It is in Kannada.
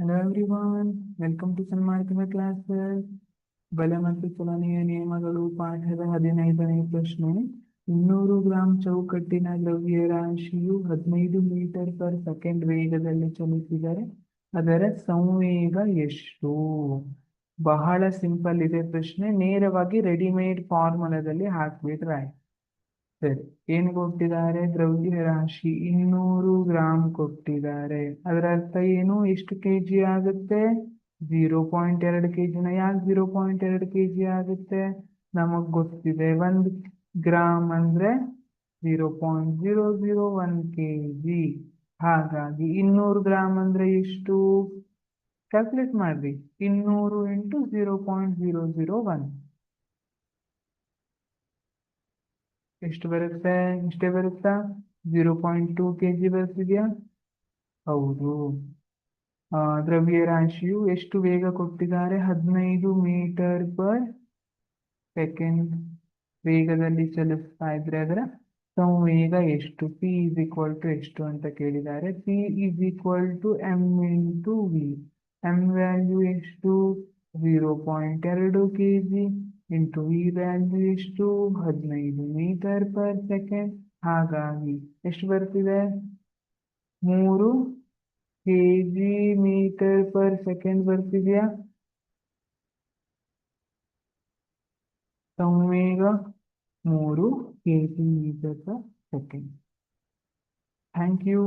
Hello everyone, welcome to ಸನ್ಮಾರ್ಗದ ಕ್ಲಾಸಸ್. ಬಲ ಮತ್ತು ಚಲನೆಯ ನಿಯಮಗಳು ಪಾಠದ 15ನೇ ಪ್ರಶ್ನೆ. 200 ಗ್ರಾಂ ಚೌಕಟ್ಟಿನ ದ್ರವ್ಯರಾಶಿಯು 15 ಮೀಟರ್ ಪರ್ ಸೆಕೆಂಡ್ ವೇಗದಲ್ಲಿ ಚಲಿಸಿದರೆ ಅದರ ಸಂವೇಗ ಎಷ್ಟು? ಬಹಳ ಸಿಂಪಲ್ ಇದೆ ಪ್ರಶ್ನೆ. ನೇರವಾಗಿ ರೆಡಿಮೇಡ್ ಫಾರ್ಮುಲಾದಲ್ಲಿ ಹಾಕ್ಬಿಟ್ರೆ ಸರಿ. ಏನು ಕೊಟ್ಟಿದ್ದಾರೆ? ದ್ರವ್ಯರಾಶಿ 200 ಗ್ರಾಂ ಕೊಟ್ಟಿದ್ದಾರೆ. ಅದರ ಅರ್ಥ ಏನು? ಎಷ್ಟು ಕೆಜಿ ಆಗುತ್ತೆ? 0.2 ಕೆಜಿನ. ಯಾಕೆ 0.2 ಕೆಜಿ ಆಗುತ್ತೆ? ನಮಗ್ ಗೊತ್ತಿದೆ 1 ಗ್ರಾಮ್ ಅಂದ್ರೆ 0.001 ಕೆಜಿ. ಹಾಗಾಗಿ 200 ಗ್ರಾಮ್ ಅಂದ್ರೆ ಎಷ್ಟು? ಕ್ಯಾಲ್ಕುಲೇಟ್ ಮಾಡ್ರಿ. 200 ಇಂಟು 0.001 ಎಷ್ಟು ಬರುತ್ತೆ? ಇಷ್ಟೇ ಬರುತ್ತಾ? 0.2 ಕೆಜಿ ಬರ್ತಿದ್ಯಾ? ಹೌದು. ದ್ರವ್ಯರಾಶಿಯು ಎಷ್ಟು ವೇಗ ಕೊಟ್ಟಿದ್ದಾರೆ? 15 ಮೀಟರ್ ಪರ್ ಸೆಕೆಂಡ್ ವೇಗದಲ್ಲಿ ಚಲಿಸ್ತಾ ಇದ್ರೆ ಅದರ ಸಂವೇಗ ಎಷ್ಟು? ಪಿ ಇಸ್ ಈಕ್ವಲ್ ಟು ಎಷ್ಟು ಅಂತ ಕೇಳಿದ್ದಾರೆ. P is equal to M into V. M value ಎಷ್ಟು? 0.2 ಕೆಜಿ ಇಂಟು ವಿ ವ್ಯಾಲ್ಯೂ ಎಷ್ಟು? 15 ಮೀಟರ್ ಪರ್ ಸೆಕೆಂಡ್. ಹಾಗಾಗಿ ಎಷ್ಟು ಬರ್ತಿದೆ? 3 ಕೆಜಿ ಮೀಟರ್ ಪರ್ ಸೆಕೆಂಡ್ ಬರ್ತಿದ್ಯಾ? ಸಂವೇಗ 3 KG metre per second. Thank you.